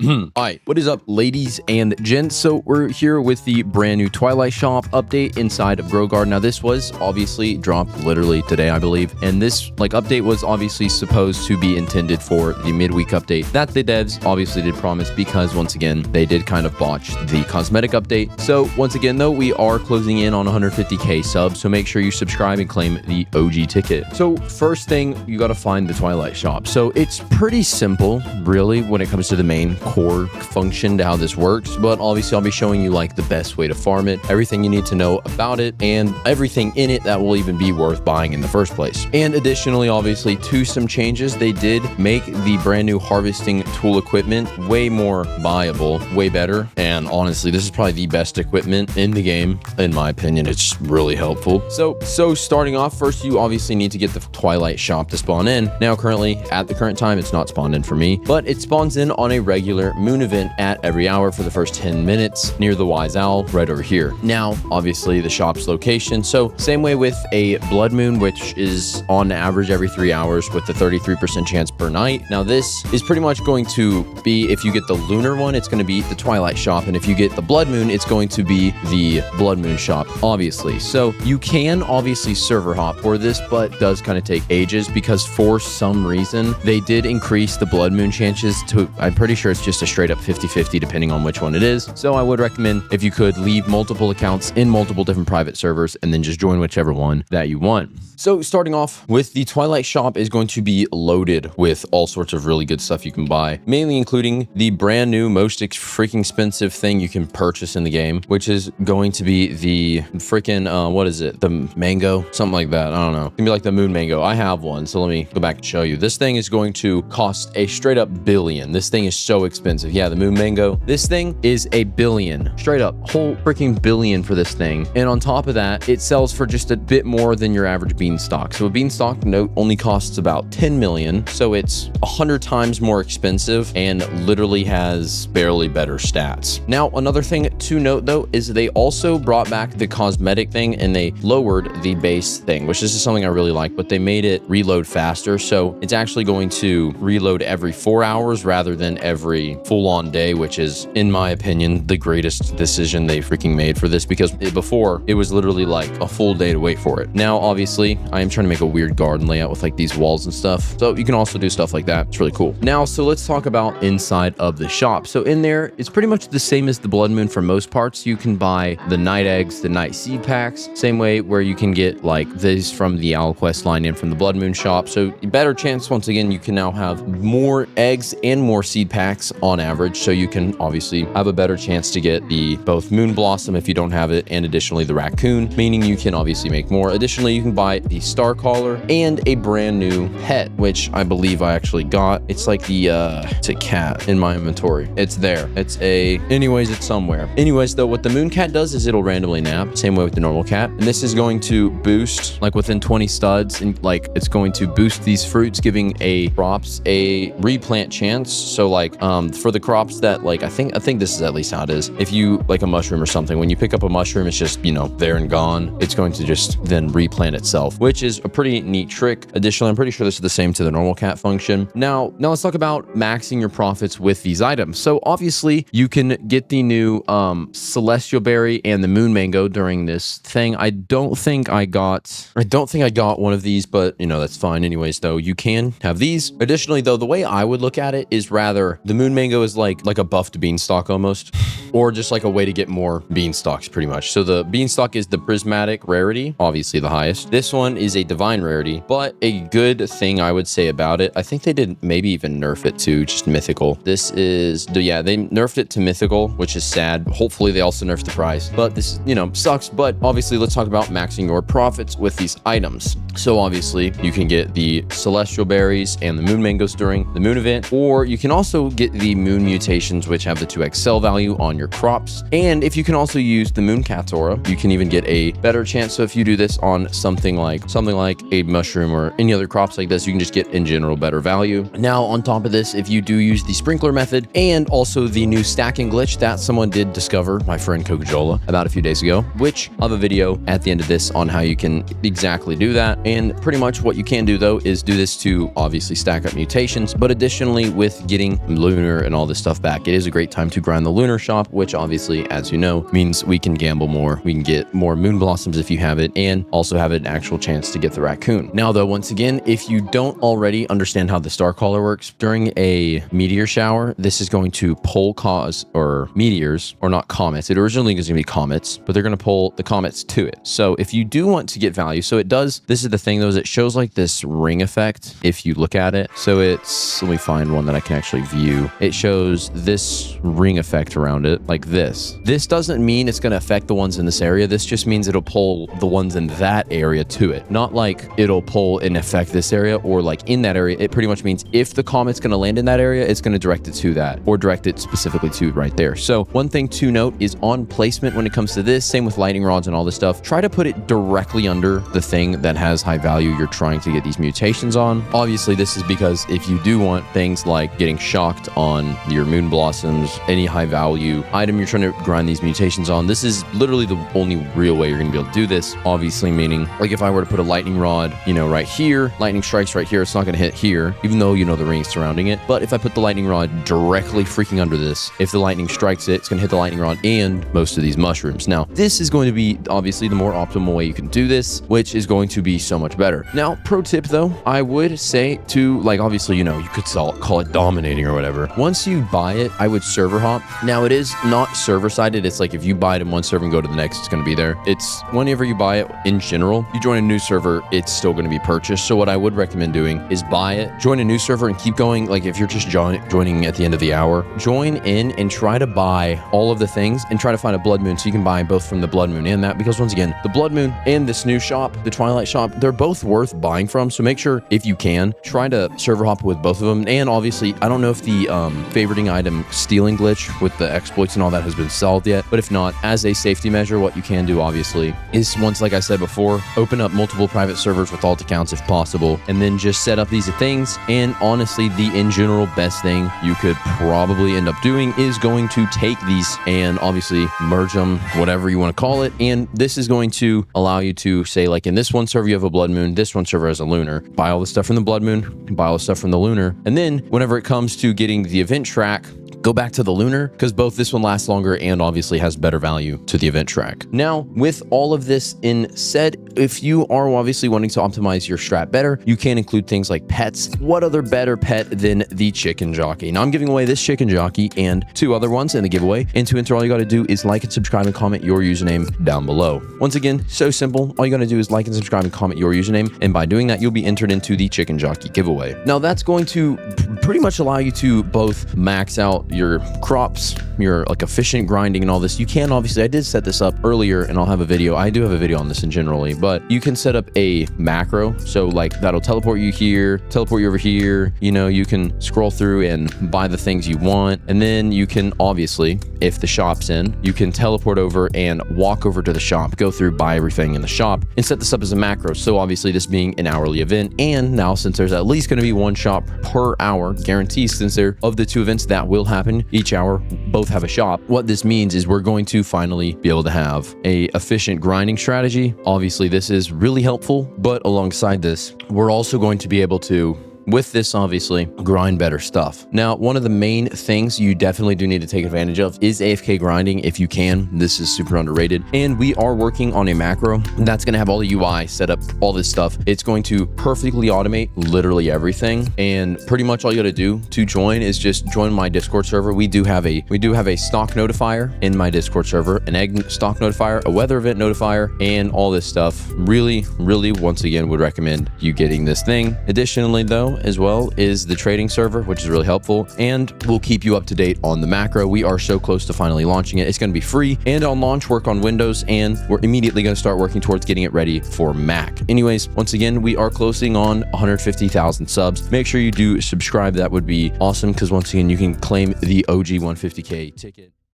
All right, what is up, ladies and gents? So we're here with the brand new Twilight Shop update inside of Grow Garden. Now, this was obviously dropped literally today, I believe, and this update was obviously supposed to be intended for the midweek update that the devs obviously did promise, because once again they did kind of botch the cosmetic update. So once again, though, we are closing in on 150k subs, so make sure you subscribe and claim the OG ticket. So first thing, you got to find the Twilight Shop. So it's pretty simple, really, when it comes to the main core function to how this works, but obviously I'll be showing you the best way to farm it, everything you need to know about it, and everything in it that will even be worth buying in the first place. And additionally, obviously, to some changes, they did make the brand new harvesting tool equipment way more buyable, way better, and honestly, this is probably the best equipment in the game, in my opinion. It's really helpful. So starting off, first you obviously need to get the Twilight Shop to spawn in. Now currently, at the current time, it's not spawned in for me, but it spawns in on a regular moon event at every hour for the first 10 minutes near the Wise Owl right over here. Now, obviously, the shop's location. So same way with a blood moon, which is on average every 3 hours with the 33% chance per night. Now, this is pretty much going to be, if you get the lunar one, it's going to be the Twilight Shop. And if you get the blood moon, it's going to be the blood moon shop, obviously. So you can obviously server hop for this, but it does kind of take ages because for some reason, they did increase the blood moon chances to, I'm pretty sure it's just a straight up 50-50 depending on which one it is. So I would recommend, if you could, leave multiple accounts in multiple different private servers and then just join whichever one that you want. So starting off with the Twilight Shop is going to be loaded with all sorts of really good stuff you can buy, mainly including the brand new most freaking expensive thing you can purchase in the game, which is going to be the freaking what is it, the mango, something like that. I don't know, it's gonna be like the moon mango. I have one, so let me go back and show you. This thing is going to cost a straight up billion. This thing is so expensive. Yeah, the moon mango, this thing is a billion, straight up, whole freaking billion for this thing. And on top of that, it sells for just a bit more than your average beanstalk. So a beanstalk note only costs about 10 million, so it's 100 times more expensive and literally has barely better stats. Now, another thing to note though is they also brought back the cosmetic thing and they lowered the base thing, which this is something I really like, but they made it reload faster. So it's actually going to reload every 4 hours rather than every full-on day, which is, in my opinion, the greatest decision they freaking made for this, because before it was literally like a full day to wait for it. Now, obviously, I am trying to make a weird garden layout with these walls and stuff, so you can also do stuff like that. It's really cool. Now, so let's talk about inside of the shop. So in there, it's pretty much the same as the blood moon for most parts. You can buy the night eggs, the night seed packs, same way where you can get these from the Owl Quest line and from the blood moon shop. So better chance, once again, you can now have more eggs and more seed packs on average, so you can obviously have a better chance to get the both moon blossom if you don't have it, and additionally the raccoon, meaning you can obviously make more. Additionally, you can buy the star collar and a brand new pet, which I believe I actually got. It's it's a cat in my inventory. It's there. Anyways, it's somewhere. Anyways, though, what the moon cat does is it'll randomly nap, same way with the normal cat, and this is going to boost within 20 studs, and it's going to boost these fruits, giving crops a replant chance. So for the crops that I think this is at least how it is. If you a mushroom or something, when you pick up a mushroom, it's just there and gone. It's going to just then replant itself, which is a pretty neat trick. Additionally, I'm pretty sure this is the same to the normal cat function. Now let's talk about maxing your profits with these items. So obviously you can get the new celestial berry and the moon mango during this thing. I don't think I got one of these, but that's fine. Anyways, though, you can have these. Additionally, though, the way I would look at it is rather the moon mango is like a buffed beanstalk almost, or just a way to get more beanstalks pretty much. So the beanstalk is the prismatic rarity, obviously the highest. This one is a divine rarity, but a good thing I would say about it, I think they did maybe even nerf it to just mythical. This is they nerfed it to mythical, which is sad. Hopefully they also nerfed the price, but this sucks. But obviously, let's talk about maxing your profits with these items. So obviously you can get the celestial berries and the moon mangoes during the moon event, or you can also get the moon mutations, which have the 2x sell value on your crops. And if you can also use the Mooncat's aura, you can even get a better chance. So if you do this on something like a mushroom or any other crops like this, you can just get in general better value. Now on top of this, if you do use the sprinkler method and also the new stacking glitch that someone did discover, my friend Coca-Cola, about a few days ago, which I'll have a video at the end of this on how you can exactly do that. And pretty much what you can do though is do this to obviously stack up mutations, but additionally with getting lunar and all this stuff back, it is a great time to grind the lunar shop, which obviously, as you know, means we can gamble more, we can get more moon blossoms if you have it, and also have an actual chance to get the raccoon. Now though, once again, if you don't already understand how the star caller works, during a meteor shower, this is going to pull meteors, or not comets. It originally was going to be comets, but they're going to pull the comets to it. So if you do want to get value, so it does, this is the thing though, is it shows like this ring effect if you look at it. So it's, let me find one that I can actually view. It shows this ring effect around it like this. This doesn't mean it's going to affect the ones in this area. This just means it'll pull the ones in that area to it. Not like it'll pull and affect this area or like in that area. It pretty much means if the comet's going to land in that area, it's going to direct it to that or direct it specifically to right there. So one thing to note is on placement when it comes to this, same with lightning rods and all this stuff, try to put it directly under the thing that has high value you're trying to get these mutations on. Obviously, this is because if you do want things like getting shocked on your moon blossoms, any high value item you're trying to grind these mutations on, this is literally the only real way you're going to be able to do this. Obviously, meaning like if I were to put a lightning rod, you know, right here, lightning strikes right here, it's not going to hit here, even though you know the ring surrounding it. But if I put the lightning rod directly freaking under this, if the lightning strikes it, it's going to hit the lightning rod and most of these mushrooms. Now, this is going to be obviously the more optimal way you can do this, which is going to be so much better. Now, pro tip though, I would say to, like, obviously, you know, you could call it dominating or whatever. Once you buy it, I would server hop. Now, it is not server sided. It's like if you buy it in one server and go to the next, it's going to be there. It's whenever you buy it in general, you join a new server, it's still going to be purchased. So what I would recommend doing is buy it, join a new server and keep going. Like if you're just joining at the end of the hour, join in and try to buy all of the things and try to find a blood moon so you can buy both from the blood moon and that, because once again, the blood moon and this new shop, the Twilight shop, they're both worth buying from. So make sure if you can try to server hop with both of them. And obviously, I don't know if the favoriting item stealing glitch with the exploits and all that has been solved yet, but if not, as a safety measure, what you can do obviously is, once, like I said before, open up multiple private servers with alt accounts if possible, and then just set up these things. And honestly, the in general best thing you could probably end up doing is going to take these and obviously merge them, whatever you want to call it. And this is going to allow you to say, like in this one server you have a blood moon, this one server has a lunar, buy all the stuff from the blood moon, buy all the stuff from the lunar, and then whenever it comes to getting the event track, go back to the lunar, because both this one lasts longer and obviously has better value to the event track. Now, with all of this in said, if you are obviously wanting to optimize your strat better, you can include things like pets. What other better pet than the chicken jockey? Now I'm giving away this chicken jockey and 2 other ones in the giveaway. And to enter, all you got to do is like and subscribe and comment your username down below. Once again, so simple. All you got to do is like and subscribe and comment your username. And by doing that, you'll be entered into the chicken jockey giveaway. Now that's going to pretty much allow you to both max out your crops, your like efficient grinding and all this. You can obviously, I did set this up earlier and I'll have a video. I do have a video on this in generally, but you can set up a macro. So like that'll teleport you here, teleport you over here. You know, you can scroll through and buy the things you want. And then you can obviously, if the shop's in, you can teleport over and walk over to the shop, go through, buy everything in the shop and set this up as a macro. So obviously this being an hourly event, and now since there's at least going to be 1 shop per hour guaranteed, since they're of the 2 events that will happen each hour, both have a shop. What this means is we're going to finally be able to have a efficient grinding strategy. Obviously this is really helpful, but alongside this, we're also going to be able to, with this, obviously, grind better stuff. Now, one of the main things you definitely do need to take advantage of is AFK grinding if you can. This is super underrated. And we are working on a macro that's going to have all the UI set up, all this stuff. It's going to perfectly automate literally everything. And pretty much all you got to do to join is just join my Discord server. We do have a stock notifier in my Discord server, an egg stock notifier, a weather event notifier, and all this stuff. Really, once again, would recommend you getting this thing. Additionally, though, as well is the trading server, which is really helpful, and we'll keep you up to date on the macro. We are so close to finally launching it. It's going to be free, and on launch, work on Windows, and we're immediately going to start working towards getting it ready for Mac. Anyways, once again, we are closing on 150,000 subs. Make sure you do subscribe. That would be awesome, because once again, you can claim the OG 150K ticket.